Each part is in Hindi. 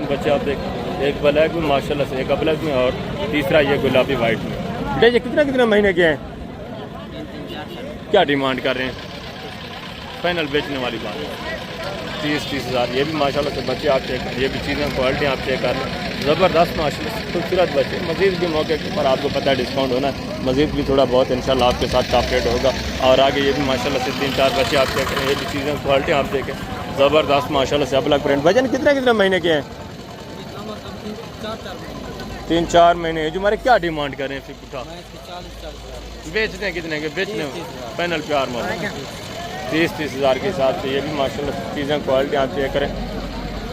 में बच्चे आप देख, एक ब्लैक में माशाल्लाह से, एक ब्लैक में और तीसरा ये गुलाबी वाइट में। बेटा ये कितने महीने के हैं? क्या डिमांड कर रहे हैं? फाइनल बेचने वाली बात 30 हज़ार। ये भी माशाल्लाह से बच्चे आप चेक करें, ये भी चीज़ें क्वालिटी आप चेक कर लें, ज़बरदस्त माशाल्लाह से खूबसूरत बच्चे। मज़ीद भी मौके के ऊपर आपको पता है डिस्काउंट होना है, मज़ीद भी थोड़ा बहुत इंशाल्लाह आपके साथ कॉपरेट होगा। और आगे ये भी माशाल्लाह से 3-4 बच्चे आप चेक करें, ये भी चीज़ें क्वालिटी आप देखें, ज़बरदस्त माशाल्लाह से अलग प्रिंट। वजन कितने महीने के हैं? 3-4 महीने। जो हमारे क्या डिमांड कर रहे हैं? फिर उठा बेचते हैं कितने के? बेचने फाइनल प्यार में 30 हज़ार के हिसाब से। ये भी माशाल्लाह से चीज़ें क्वालिटी आप चेक करें,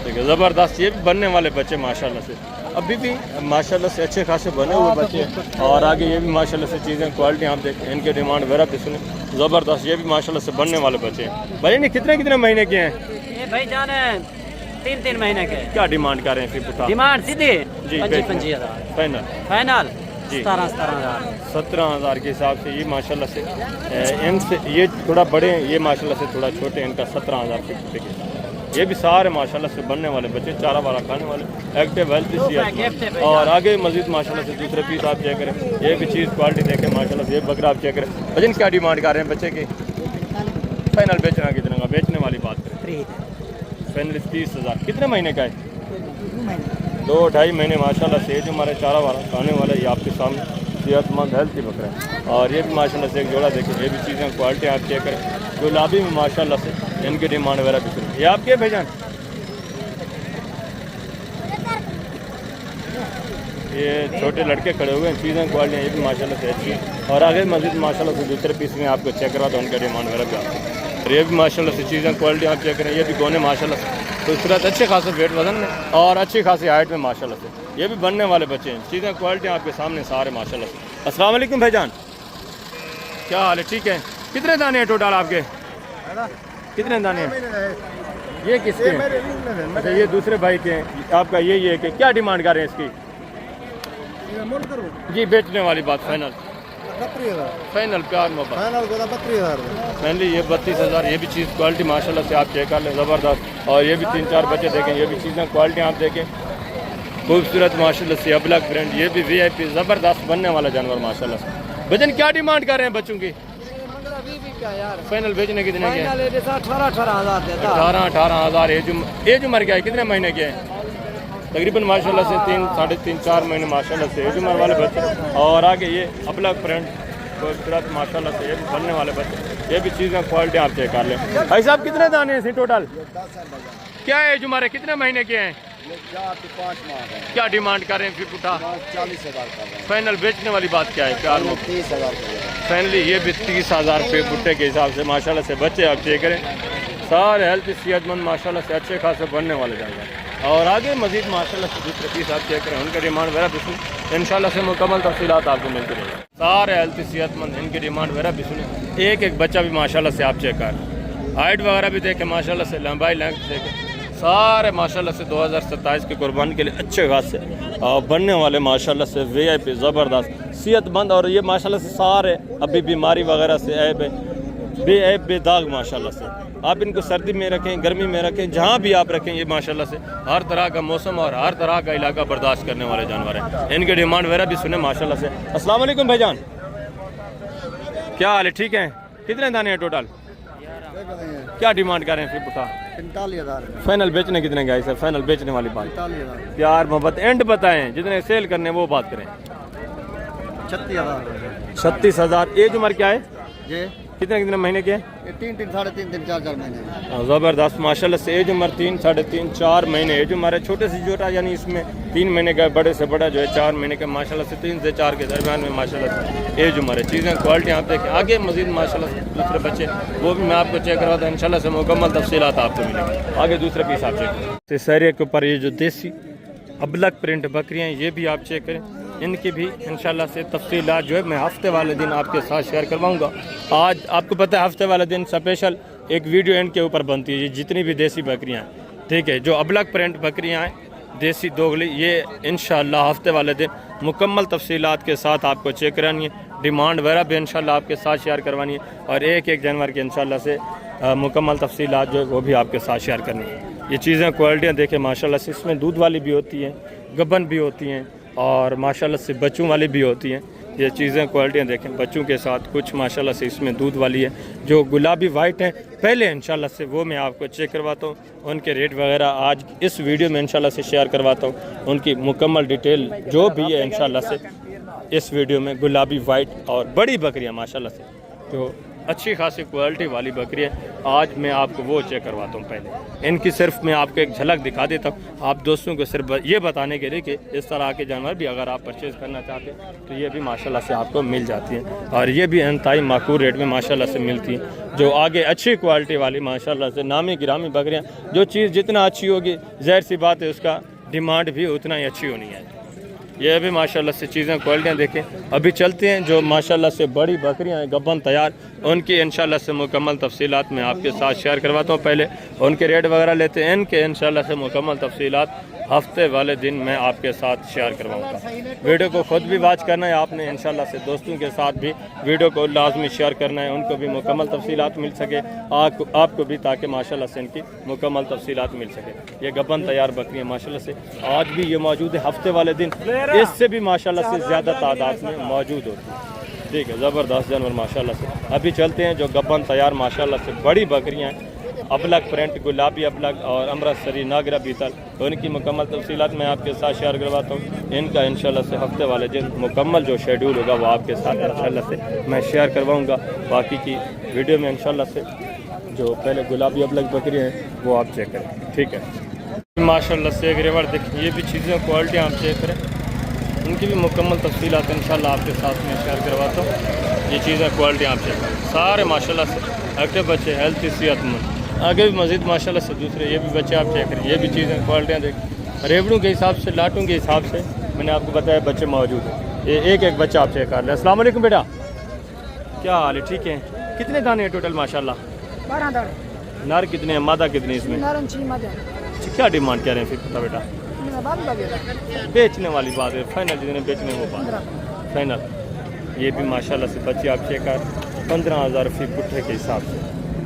ठीक है, ज़बरदस्त। ये भी बनने वाले बच्चे माशाल्लाह से, अभी भी माशाल्लाह से अच्छे खासे बने हुए बच्चे हैं। और आगे ये भी माशाल्लाह से चीज़ें क्वालिटी आप देखें, इनके डिमांड वगैरह भी सुने, ज़बरदस्त। ये भी माशाल्लाह से बनने वाले बच्चे हैं। भाई नहीं कितने महीने के हैं? ये भाई जान 3 महीने के। क्या डिमांड कर रहे हैं? फिर पुता डिमांड सीधी जी 25 हज़ार फाइनल 17 हज़ार के हिसाब से। ये माशाल्लाह से इनसे ये थोड़ा बड़े हैं, ये माशाल्लाह से थोड़ा छोटे हैं, इनका 17 हज़ार के। ये भी सारे माशाल्लाह से बनने वाले बच्चे, चारा वाला खाने वाले, एक्टिव हेल्थी। और आगे मजीद माशाल्लाह से दूसरे पीस आप चेक करें, ये भी चीज़ क्वालिटी देखें माशाल्लाह से। ये बकरा आप चेक करें। वजन क्या डिमांड कर रहे हैं बच्चे की? फाइनल बेचना कितना का? बेचने वाली बात करें फाइनल 30 हज़ार। कितने महीने का है? 2-2.5 महीने माशाल्लाह से। जो हमारे चारा वाला खाने वाला ये आपके सामने सेहतमंद हेल्थी बकरा है। और ये भी माशाल्लाह से एक जोड़ा देखें, ये भी चीज़ें क्वालिटी आप चेक करें, गुलाबी में माशाल्लाह से इनकी डिमांड वगैरह भी करें। ये आपके भेजान ये छोटे लड़के खड़े हुए हैं, चीज़ें क्वालिटी ये भी माशाल्लाह से अच्छी है। और आगे मजीद माशाल्लाह से दूसरे पीस में आपको चेक करा तो उनका डिमांड वगैरह भी आती है। ये भी माशाल्लाह से चीज़ें क्वालिटी आप चेक करें, ये भी गोने माशाल्लाह से खूबसूरत, अच्छे खासे वेट वजन में और अच्छी खासी हाइट में माशाल्लाह से। ये भी बनने वाले बच्चे हैं, चीज़ें क्वालिटी आपके सामने सारे माशाल्लाह से। अस्सलाम वालेकुम भाईजान, क्या हाल है? ठीक है। कितने दाने हैं टोटल आपके? कितने दाने हैं? ये किसके हैं? अच्छा ये दूसरे भाई के हैं, आपका ये कि क्या डिमांड कर रहे हैं इसकी? जी बेचने वाली बात फाइनल प्यार मोहब्बत फाइनली ये 32 हज़ार। ये भी चीज़ क्वालिटी माशाल्लाह से आप चेक कर लें, ज़बरदस्त। और ये भी 3-4 बच्चे देखें, ये भी चीज़ें क्वालिटी आप देखें, खूबसूरत माशाल्लाह से अलग ब्रांड। ये भी VIP ज़बरदस्त बनने वाला जानवर माशाल्लाह से। वजन क्या डिमांड कर रहे हैं बच्चों की? फाइनल बेचने कितने के? 18 हज़ार। एज उम्र क्या है? कितने महीने के हैं? तकरीबन माशाल्लाह से 3-3.5-4 महीने माशाल्लाह से एज उम्र वाले बच्चे। और आगे ये अलग ब्रांड खूबसूरत माशाल्लाह से ये भी बनने वाले बच्चे। ये भी चीज़ें क्वालिटी आप चेक कर लें। भाई साहब कितने दाने हैं टोटल? क्या एज उम्र है? कितने महीने के हैं? 4-5 माह है। क्या डिमांड कर रहे हैं फिर पुटा? 40 हज़ार का। फाइनल बेचने वाली बात क्या है? प्यार में 30 हज़ार। फाइनली ये भी 30 हज़ार रुपये बुट्टे के हिसाब से माशाल्लाह से बच्चे आप चेक करें, सारे हेल्थी सेहतमंद माशाल्लाह से अच्छे खासे बनने वाले जानवर। और आगे मजीद माशाल्लाह से दूसरे पीस आप चेक करें, उनका डिमांड वगैरह भी सुने, इंशाल्लाह से मुकम्मल तफसीलात आपको मिलती रहेगी। सारे हेल्थी सेहतमंद, इनकी डिमांड वगैरह भी सुने। एक बच्चा भी माशाल्लाह से आप चेक करें, हाइट वगैरह भी देखें माशाल्लाह से, लंबाई लेंथ देखें, सारे माशाल्लाह से 2027 के कुर्बानी के लिए अच्छे खासे बनने वाले माशाल्लाह से VIP ज़बरदस्त सेहतमंद। और ये माशाल्लाह से सारे अभी बीमारी वगैरह से बेदाग माशाल्लाह से। आप इनको सर्दी में रखें, गर्मी में रखें, जहाँ भी आप रखें, ये माशाल्लाह से हर तरह का मौसम और हर तरह का इलाका बर्दाश्त करने वाले जानवर हैं। इनके डिमांड वगैरह भी सुने माशाल्लाह से। अस्सलाम वालेकुम भाईजान, क्या हाल है? ठीक है। कितने दाने हैं टोटल? क्या डिमांड कर रहे हैं फिर बता? 45 हज़ार। फाइनल बेचने कितने का है सर? फाइनल बेचने वाली बात प्यार मोहब्बत एंड बताएं, जितने सेल करने वो बात करें। 36 हज़ार। 36 हज़ार। एज उम्र क्या है? जी कितने महीने के? 3-3, 3.5, 4 महीने। ज़बरदस्त माशाल्लाह से। एज उम्र 3-3.5-4 महीने एज उम्र है। छोटे से छोटा यानी इसमें 3 महीने का, बड़े से बड़ा जो है 4 महीने का माशाल्लाह से 3 से 4 के दरमियान में माशाल्लाह से एज उम्र है। चीज़ें क्वालिटी आप देखें। आगे मजीद माशाल्लाह से दूसरे बच्चे वो भी मैं आपको चेक करवाता हूँ, इंशाल्लाह से मुकम्मल तफसीलात आपको मिलेंगी। आगे दूसरे पीस आप चेक करें। सारे के ऊपर ये जो देसी अबलक प्रिंट बकरियाँ ये भी आप चेक करें, इनकी भी इंशाल्लाह से तफसीलात जो है मैं हफ्ते वाले दिन आपके साथ शेयर करवाऊंगा। आज आपको पता है हफ्ते वाले दिन स्पेशल एक वीडियो इनके ऊपर बनती है, जितनी भी देसी बकरियां हैं, ठीक है, जो अबलक प्रिंट बकरियां हैं देसी दोगली, ये इंशाल्लाह हफ्ते वाले दिन मुकम्मल तफसीलात के साथ आपको चेक करानी है। डिमांड वगैरह भी इंशाल्लाह आपके साथ शेयर करवानी है और एक जानवर के इंशाल्लाह से मुकम्मल तफसीलात जो है वो भी आपके साथ शेयर करनी है। ये चीज़ें क्वालिटियाँ देखें माशाल्लाह से, इसमें दूध वाली भी होती हैं, गबन भी होती हैं और माशाल्लाह से बच्चों वाली भी होती हैं। ये चीज़ें क्वालिटियाँ देखें बच्चों के साथ, कुछ माशाल्लाह से इसमें दूध वाली है। जो गुलाबी वाइट हैं पहले इंशाल्लाह से वो मैं आपको चेक करवाता हूँ, उनके रेट वगैरह आज इस वीडियो में इंशाल्लाह से शेयर करवाता हूँ। उनकी मुकम्मल डिटेल जो भी है इंशाल्लाह से इस वीडियो में। गुलाबी वाइट और बड़ी बकरियाँ माशाल्लाह से, तो अच्छी खासी क्वालिटी वाली बकरी है। आज मैं आपको वो चेक करवाता हूँ। पहले इनकी सिर्फ मैं आपको एक झलक दिखा देता हूँ, आप दोस्तों को सिर्फ ये बताने के लिए कि इस तरह के जानवर भी अगर आप परचेज़ करना चाहते हैं तो ये भी माशाल्लाह से आपको मिल जाती हैं और ये भी इंतहाई माकूल रेट में माशाल्लाह से मिलती हैं। जो आगे अच्छी क्वालिटी वाली माशाल्लाह से नामी गिरामी बकरियाँ, जो चीज़ जितना अच्छी होगी ज़ाहिर सी बात है उसका डिमांड भी उतना ही अच्छी होनी है। ये भी माशाल्लाह से चीज़ें क्वालिटियाँ देखें। अभी चलते हैं जो माशाल्लाह से बड़ी बकरियाँ हैं गब्बन तैयार, उनकी इंशाल्लाह से मुकम्मल तफसीलात मैं आपके साथ शेयर करवाता हूँ। पहले उनके रेट वगैरह लेते हैं, इनके इंशाल्लाह से मुकम्मल तफसीलात हफ्ते वाले दिन मैं आपके साथ शेयर करवाऊँगा। वीडियो को ख़ुद भी वॉच करना है आपने, इंशाल्लाह से दोस्तों के साथ भी वीडियो को लाजमी शेयर करना है, उनको भी मुकम्मल तफसीलात मिल सके आपको भी, ताकि माशाल्लाह से इनकी मुकम्मल तफसीलात मिल सके। ये गब्बन तैयार बकरियाँ माशाल्लाह से आज भी ये मौजूद है, हफ्ते वाले दिन इससे भी माशाल्लाह से ज़्यादा तादाद में मौजूद होती है। ठीक है, ज़बरदस्त जानवर माशाल्लाह से। अभी चलते हैं जो गब्बन तैयार माशाल्लाह से बड़ी बकरियाँ हैं, अबलग प्रिंट, गुलाबी अबलग और अमृतसरी नागरा बीतल, उनकी मुकम्मल तफसीलात मैं आपके साथ शेयर करवाता हूँ। इनका इंशाल्लाह से हफ्ते वाले दिन मुकम्मल जो शेड्यूल होगा वो आपके साथ इंशाल्लाह से मैं शेयर करवाऊँगा। बाकी की वीडियो में इंशाल्लाह से जो पहले गुलाबी अबलग बकरी हैं वो आप चेक करें। ठीक है, माशाल्लाह से एक रेवर देखिए, ये भी चीज़ें क्वालिटियाँ आप चेक करें, उनकी भी मुकम्मल तफसीलात इंशाल्लाह आपके साथ में शेयर करवाता हूँ। ये चीज़ें क्वालिटी आप चेक करें, सारे माशाल्लाह से एक्टिव बच्चे, हेल्थी, सेहतमंद। आगे भी मज़ीद माशाल्लाह से दूसरे ये भी बच्चे आप चेक करें, ये भी चीज़ें क्वालिटियाँ देखें। रेवड़ों के हिसाब से, लाटों के हिसाब से मैंने आपको बताया बच्चे मौजूद हैं। ये एक एक बच्चा आप चेक कर लें। अस्सलाम वालेकुम बेटा, क्या हाल है? ठीक है। कितने दाने हैं टोटल माशाल्लाह? 12 दाने। नर कितने हैं, मादा कितनी इसमें? क्या डिमांड कह रहे हैं फिर पता बेटा? बेचने वाली बात है, फाइनल जितने बेचने वो बात फाइनल। ये भी माशाल्लाह से बच्चे आप चेक कर 15,000 फी पुट्ठे के हिसाब से।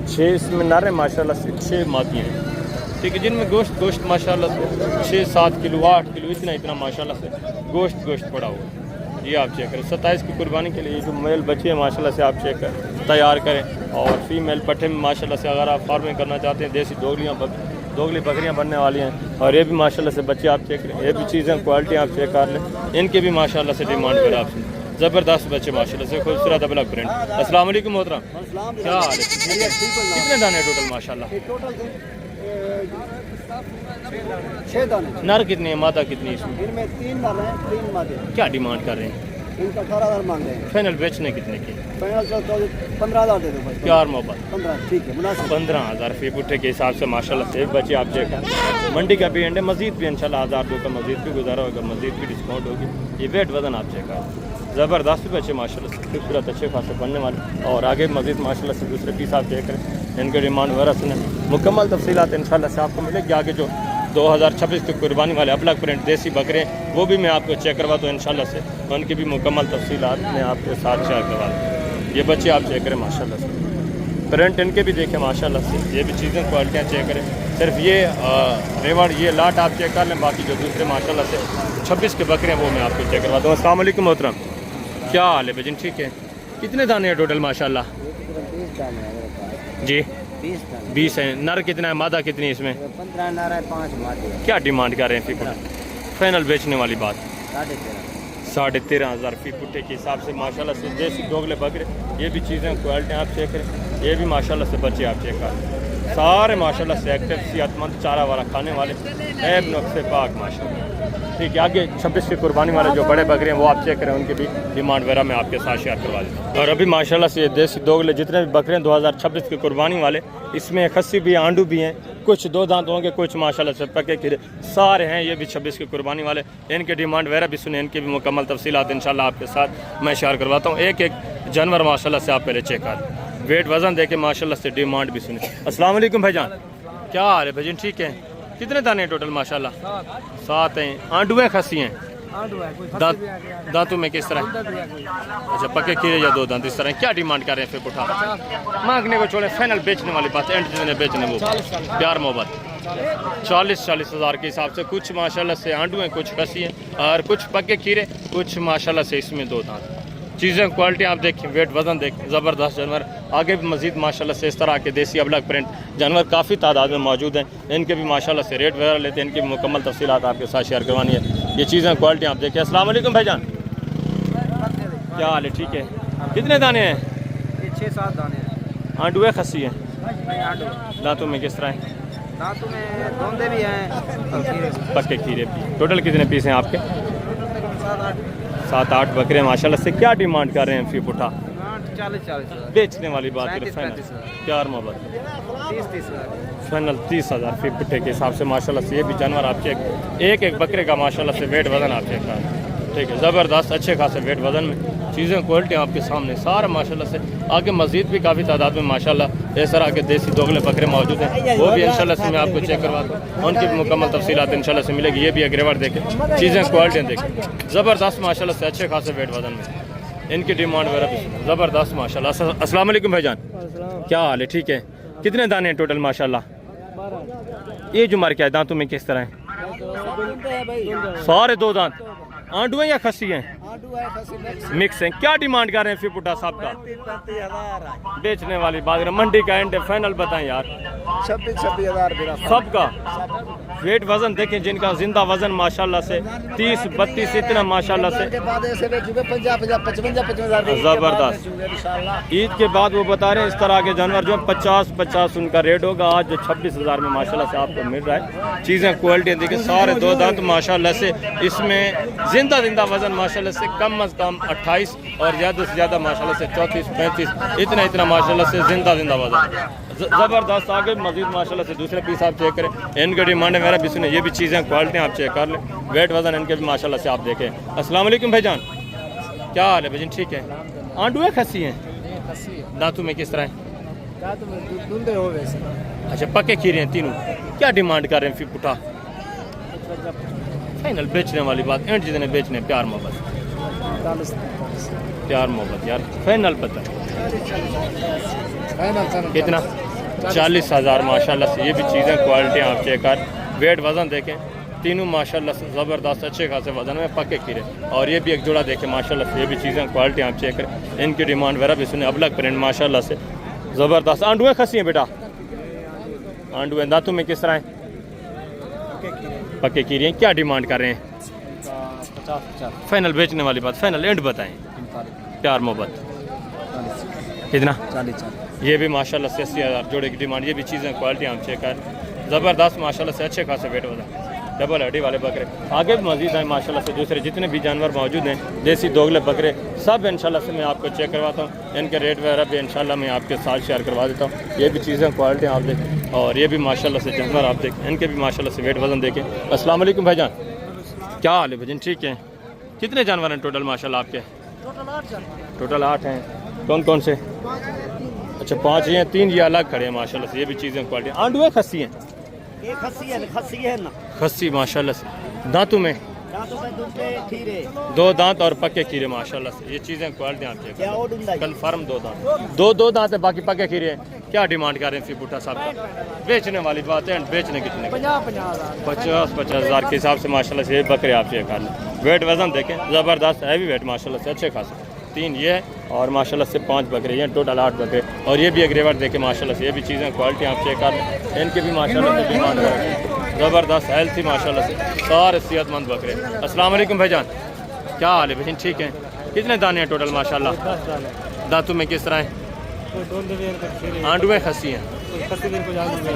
6 इसमें नर है माशाल्लाह से, 6 मादियाँ हैं। ठीक है, जिनमें गोश्त माशाल्लाह से 6-7 किलो 8 किलो इतना माशाल्लाह से गोश्त पड़ा हुआ। ये आप चेक करें, 27 की कुर्बानी के लिए जो मेल बच्चे हैं माशाल्लाह से आप चेक कर तैयार करें। और फीमेल पट्टे में माशाल्लाह से अगर आप फार्मिंग करना चाहते हैं, देसी दोगली बकरियां बनने वाली हैं। और ये भी माशाल्लाह से बच्चे आप चेक करें, ये भी चीज़ें क्वालिटी आप चेक कर लें, इनके भी माशाल्लाह से डिमांड करें आपसे। ज़बरदस्त बच्चे माशाल्लाह से, खूबसूरत अबलग प्रिंट। अस्सलाम वालेकुम मोहतरम, क्या हाल है? कितने दाने टोटल माशाल्लाह? 6 दाने। नर कितनी है, मादा कितनी है इसमें? इनमें 3 नर हैं, 3 मादे। क्या डिमांड कर रहे हैं? इनका 18,000 मांग रहे हैं। फाइनल बेचने कितने की? फाइनल 15,000 दे दो बस। प्यार मोहब्बत 15, ठीक है, मुनासिब। 15,000 फी पुट्ठे के हिसाब से माशाल्लाह से एक बच्चे आप चेक करें। मंडी का भी एंड है, मजीद भी इंशाल्लाह 1000-2 का मजीद भी गुजारा होगा, मजीद भी डिस्काउंट होगी। ये वेट वजन आप चेक करें, ज़बरदस्त बच्चे माशाल्लाह से, खूबसूरत अच्छे खासे बनने वाले। और आगे मजीद माशाल्लाह से दूसरे पीस आप चेक करें, इनके डिमांड वगैरह सुने, मुकम्मल तफसीलात इंशाल्लाह से आपको मिलेगी। आगे जो 2026 की कुर्बानी वाले अबलग प्रिंट देसी बकरे वो भी मैं आपको चेक करवाता हूँ इंशाल्लाह से, उनकी भी मुकम्मल तफसीलात मैं आपके साथ शेयर करवा दूँ। ये बच्चे आप चेक करें माशाल्लाह से, प्रिंट इनके भी देखें माशाल्लाह से, ये भी चीज़ें क्वालिटियाँ चेक करें। सिर्फ ये रेवड़ ये लाट आप चेक कर लें, बाकी जो दूसरे माशाल्लाह से 26 के बकरे हैं वो मैं आपको चेक करवाता हूँ। अस्सलाम वालेकुम मोहतरम, क्या हाल है बेजन? ठीक है। कितने दाने हैं टोटल माशाल्लाह? 20 दाने हैं जी 20 हैं। नर कितना है, मादा कितनी है इसमें? 15 नर है, 5 मादे। क्या डिमांड कर रहे हैं फिर? फाइनल बेचने वाली बात 13,500 फी पुट्टे के हिसाब से माशाल्लाह से देसी दोगले बकरे। ये भी चीज़ें क्वालिटी आप चेक करें, ये भी माशाल्लाह से बच्चे आप चेक करें, सारे माशाल्लाह से एक्टिव सेहतमंद चारा वाला खाने वाले ऐब नुक्से पाक माशाल्लाह। ठीक है, आगे 26 की कुर्बानी वाले जो बड़े बकरे हैं वो आप चेक करें, उनकी भी डिमांड वगैरह मैं आपके साथ शेयर करवा देता हूँ। और अभी माशाल्लाह से ये देसी दोगले जितने भी बकरे हैं 2026 की कुर्बानी वाले, इसमें खस्सी भी आंडू भी हैं, कुछ 2 दांत होंगे, कुछ माशाल्लाह से पके खीरे सारे हैं। ये भी 26 की कुर्बानी वाले, इनके डिमांड वगैरह भी सुने, इनकी भी मुकम्मल तफसीलात इंशाल्लाह आपके साथ मैं शेयर करवाता हूँ। एक एक जानवर माशाल्लाह से आप पहले चेक कर, वेट वज़न देके माशाल्लाह से डिमांड भी सुने। अस्सलाम वालेकुम भाईजान, क्या हाल है भाईजान? ठीक है। कितने दाने हैं टोटल माशाल्लाह? 7 हैं। आंडू हैं, खस्सी हैं? दांतों में किस तरह? अच्छा, पके खीरे या 2 दांत इस तरह। क्या डिमांड कर रहे हैं फिर? उठा मांगने को छोड़े, फाइनल बेचने वाली बात, एंड जितने बेचने वो प्यार मोहब्बत 40 हज़ार के हिसाब से। कुछ माशाल्लाह से आंडू हैं, कुछ खसी हैं और कुछ पक्के खीरे, कुछ माशाल्लाह से इसमें 2 दांत। चीज़ें क्वालिटी आप देखें, वेट वज़न देखें, ज़बरदस्त जानवर। आगे भी मज़ीद माशाल्लाह से इस तरह के देसी अबलग प्रिंट जानवर काफ़ी तादाद में मौजूद हैं। इनके भी माशाल्लाह से रेट वगैरह लेते हैं, इनकी भी मुकम्मल तफसीलात आपके साथ शेयर करवानी है। ये चीज़ें क्वालिटी आप देखें। अस्सलाम वालेकुम भाईजान, क्या हाल है? ठीक है। कितने दाने हैं? 6-7 दाने हैं। आंडू है, खसी है? आंडू दांतों में किस तरह है? दांतों में धोंदे भी हैं, पक्के खीरे भी। टोटल कितने पीस हैं आपके? 7-8 बकरे माशाल्लाह से। क्या डिमांड कर रहे हैं फी पुठा? 40 बेचने वाली बात करें, 35 प्यार मोहब्बत 30 फाइनल 30 हज़ार फी पुट्ठे के हिसाब से माशाल्लाह से। ये भी जानवर आप चेक, एक बकरे का माशाल्लाह से वेट वज़न आप चेक कर, ठीक है, ज़बरदस्त अच्छे खासे वेट वज़न में। चीज़ें क्वालिटी आपके सामने सारा माशाल्लाह से। आगे मज़ीद भी काफ़ी तादाद में माशाल्लाह इस तरह के देसी दोगले बकरे मौजूद हैं, वो भी इंशाल्लाह से मैं आपको चेक करवाता हूँ। उनकी भी मुकम्मल तफसीलात इंशाल्लाह से मिलेगी। ये भी एग्रेवर देखें, चीज़ें क्वालिटी देखें, ज़बरदस्त माशाल्लाह से अच्छे खासे वेट वज़न में। इनकी डिमांड वगैरह भी ज़बरदस्त माशाल्लाह। अस्सलाम वालेकुम भाईजान, क्या हाल है? ठीक है। कितने दाने हैं टोटल माशाल्लाह? ये जुमर क्या है? दांतों में किस तरह है? सारे 2 दांत। आंडू हैं या खसी हैं? मिक्स हैं। क्या डिमांड कर रहे हैं फिपुटा साहब का? 35 बेचने वाली बात, मंडी का एंड फाइनल बताएं यार। 26 हज़ार सबका वेट वजन देखें, जिनका जिंदा वजन माशाल्लाह से 30-32 इतना माशाल्लाह से ज़बरदस्त। ईद के बाद वो बता रहे हैं इस तरह के जानवर जो 50 उनका रेट होगा। आज जो 26 हज़ार में माशाल्लाह से आपको मिल रहा है। चीज़ें क्वालिटी देखिए, सारे 2 दांत माशाल्लाह से। इसमें जिंदा वजन माशाल्लाह से कम अज़ कम 28 और ज़्यादा से ज़्यादा माशाल्लाह से 34-35 इतना माशाल्लाह से जिंदा वजन ज़बरदस्त। आगे मजीद माशाल्लाह से दूसरे पीस आप चेक करें, इनका डिमांड है मेरा भी सुने। ये भी चीज़ें क्वालिटी आप चेक कर लें, वेट वजन इनके भी माशाल्लाह से आप देखें। अस्सलाम वालेकुम भाईजान, क्या हाल है भाईजान? ठीक है। आंडू है, खसी हैं? दांतों में किस तरह है? अच्छा, पक्के खीरे हैं तीनों। क्या डिमांड कर रहे हैं फिर पुठा? फाइनल बेचने वाली बात, एंड जितने बेचने प्यार मोहब्बत यार, फाइनल पता कितना? 40 हज़ार माशाल्लाह से। ये भी चीज़ें क्वालिटी आप चेक कर, वेट वज़न देखें, तीनों माशाल्लाह से ज़बरदस्त अच्छे खासे वज़न में पक्के खीरे। और ये भी एक जोड़ा देखें माशाल्लाह से। ये भी चीज़ें क्वालिटी आप चेक करें, इनकी डिमांड वगैरह भी सुने। अबलग प्रिंट माशाल्लाह से ज़बरदस्त। आंडू है, खसी हैं बेटा? आंडू है। दांतों में किस तरह है? पक्के खीरे हैं। क्या डिमांड कर रहे हैं? 50 फाइनल बेचने वाली बात, फाइनल एंड बताएं प्यार मोहब्बत कितना? 40 ये भी माशाल्लाह से 80 हज़ार जोड़े की डिमांड। ये भी चीज़ें क्वालिटी हम चेक कर, ज़बरदस्त माशाल्लाह से अच्छे खासे वेट वजन, डबल हड्डी वाले बकरे। आगे भी मजीद हैं माशाल्लाह से दूसरे जितने भी जानवर मौजूद हैं, देसी दोगले बकरे सब इंशाल्लाह से मैं आपको चेक करवाता हूँ। इनके रेट वगैरह भी इंशाल्लाह मैं आपके साथ शेयर करवा देता हूँ। ये भी चीज़ें क्वालिटी आप देखें, और ये भी माशाल्लाह से जानवर आप देखें, इनके भी माशाल्लाह से वेट वजन देखें। अस्सलाम वालेकुम भाईजान, क्या हाल है भाईजान? ठीक है। कितने जानवर हैं टोटल माशाल्लाह आपके? टोटल 8 हैं। कौन कौन से? अच्छा, 5 ये हैं, 3 ये अलग खड़े हैं माशाल्लाह से। ये भी चीज़ें क्वालिटी। आंडू है, खसी हैं? ये खस्सी है ना, खसी माशाल्लाह से। दांतों में दांतों में दूसरे खीरे 2 दांत और पक्के खीरे माशाल्लाह से। ये चीज़ें क्वालिटी आप चेक क्या और डुंदा कन्फर्म 2 दांत, 2 दांत है, बाकी पक्के खीरे हैं। क्या डिमांड कर रहे हैं फिर बूटा साहब का? बेचने वाली बात है, बेचने कितने? 50 हज़ार के हिसाब से माशाल्लाह से। ये बकरे आप चेक कर लें, वेट वजन देखें, ज़बरदस्त हैवी वेट माशाल्लाह से, अच्छे खासे। 3 ये है और माशाल्लाह से 5 बकरे, ये टोटल 8 बकरे। और ये भी एग्रेवर देखें माशाल्लाह से। ये भी चीज़ें क्वालिटी आप चेक कर लें, इनकी भी माशाल्लाह से डिमांड ज़बरदस्त, हेल्थी माशाल्लाह से, सारे सेहतमंद बकरे। अस्सलाम वालेकुम भाईजान, क्या हाल है भाई? ठीक है। कितने दाने हैं टोटल माशाल्लाह? दांतों में किस तरह है? आंडू है, खसी हैं?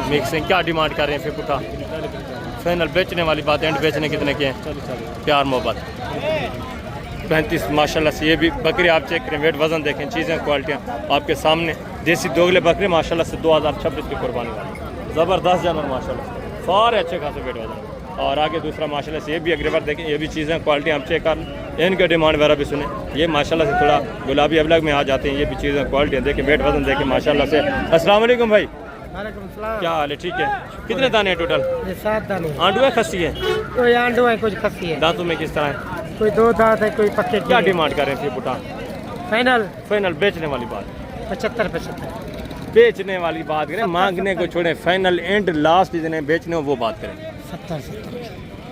मिक्स हैं। क्या डिमांड कर रहे हैं फिर पुठा? फाइनल बेचने वाली बात, एंड बेचने कितने के हैं? प्यार मोहब्बत 35 माशाल्लाह से। ये भी बकरे आप चेक करें, वेट वजन देखें, चीज़ें क्वालिटियाँ आपके सामने। देसी दोगले बकरे माशाल्लाह से 2026 की कुर्बानी वाले ज़बरदस्त जानवर माशाल्लाह से, सारे अच्छे खासे वेट वजन। और आगे दूसरा माशाल्लाह से ये भी एग्रेवर देखें, ये भी चीज़ें क्वालिटी आप चेक कर, इनके डिमांड वगैरह भी सुने। ये माशाल्लाह से थोड़ा गुलाबी अबलग में आ जाते हैं। ये भी चीज़ें क्वालिटी देखें, वेट वजन देखें माशाल्लाह से। अस्सलाम वालेकुम भाई, क्या हाल है? ठीक है। कितने दाने हैं टोटल? 7 दाने। आंडू है, खसी है? कोई आंडू है, कुछ खस्सी है। दांतों में किस तरह है? कोई 2 दांत है, कोई पक्के। क्या डिमांड कर रहे हैं फिर पुटा? फाइनल फाइनल बेचने वाली बात 75। बेचने वाली बात करें, मांगने को छोड़ें, फाइनल एंड लास्ट जिन्हें बेचने हो वो बात करें। 70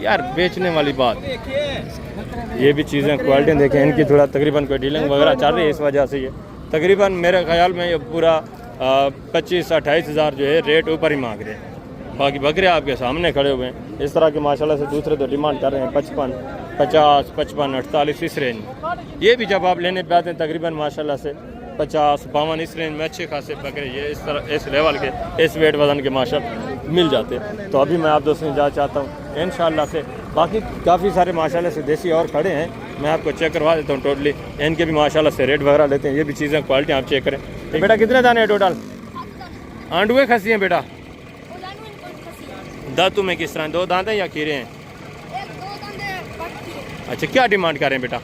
यार बेचने वाली बात, ये भी चीज़ें क्वालिटी देखें इनकी, थोड़ा तकरीबन कोई डीलिंग वगैरह चल रही है, इस वजह से ये तकरीबन मेरे ख्याल में ये पूरा 25-28 हज़ार जो है रेट ऊपर ही मांग रहे हैं। बाकी बकरे आपके सामने खड़े हुए हैं इस तरह के माशाल्लाह से। दूसरे तो डिमांड कर रहे हैं 55, 50, 55, 48 इस रेंज में। ये भी जब आप लेने पे आते हैं तकरीबन माशाल्लाह से 50, 52 इस रेंज में अच्छे खासे बकरे ये इस तरह इस लेवल के इस वेट वजन के माशाल्लाह मिल जाते हैं। तो अभी मैं आप दोस्तों जा चाहता हूँ इंशाल्लाह से। बाकी काफ़ी सारे माशाल्लाह से देसी और खड़े हैं, मैं आपको चेक करवा देता हूँ टोटली, इनके भी माशाल्लाह से रेट वगैरह लेते हैं। ये भी चीज़ें क्वालिटी आप चेक करें। तो बेटा कितने दाने हैं टोटल? आंडुए खसी हैं बेटा? दांतों में किस तरह, 2 दांत हैं या खीरे हैं? अच्छा, क्या डिमांड कर रहे हैं बेटा?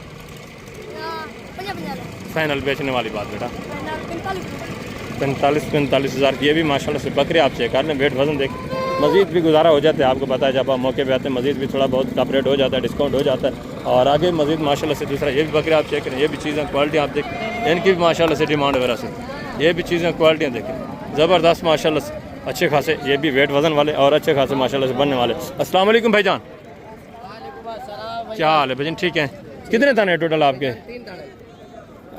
फाइनल बेचने वाली बात बेटा 45 हज़ार की। ये भी माशाल्लाह से बकरे आप चेक कर लें, वेट वजन देख, मज़ीद भी गुजारा हो जाता है। आपको पता है जब आप मौके पे आते हैं मज़ीद भी थोड़ा बहुत कपरेट हो जाता है, डिस्काउंट हो जाता है। और आगे मज़ीद माशाल्लाह से दूसरा ये भी बकरे आप चेक करें, ये भी चीज़ें क्वालिटी आप देखें, इनकी भी माशाल्लाह से डिमांड वगैरह से ये भी चीज़ें क्वालिटियाँ देखें ज़बरदस्त माशाल्लाह से अच्छे खासे, ये भी वेट वजन वाले और अच्छे खासे माशाल्लाह से बनने वाले। अस्सलाम वालेकुम भाईजान, क्या हाल है भाईजान? ठीक है। कितने दाने हैं टोटल आपके?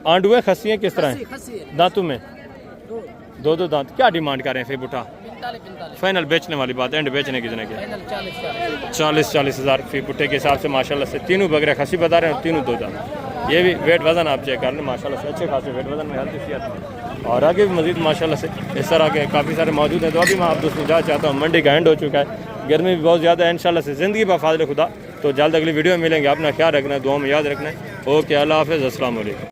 आंडुए खसी हैं किस तरह हैं? दांतों में 2 दांत। क्या डिमांड कर रहे हैं फिर बुटा? फाइनल बेचने वाली बात, एंड बेचने की जगह 40 हज़ार फी पुट्टे के हिसाब से माशाल्लाह से। तीनों बकरे खसी बता रहे हैं, तीनों 2 दांत। ये भी वेट वजन आप चेक कर लें माशाल्लाह से, अच्छे खासे वेट वजन में हेल्थ सेहत में। और आगे भी मज़ीद माशाल्लाह से इस तरह के काफ़ी सारे मौजूद हैं। तो अभी मैं आप दोस्तों जा चाहता हूँ, मंडी का एंड हो चुका है, गर्मी भी बहुत ज़्यादा है इंशाल्लाह से। ज़िंदगी बफ़ाज़िल खुदा। तो जल्द अगली वीडियो में मिलेंगे, अपना ख्याल रखना है, दुआ में याद रखना है। ओके, अल्लाह हाफ़िज़, अस्सलाम वालेकुम।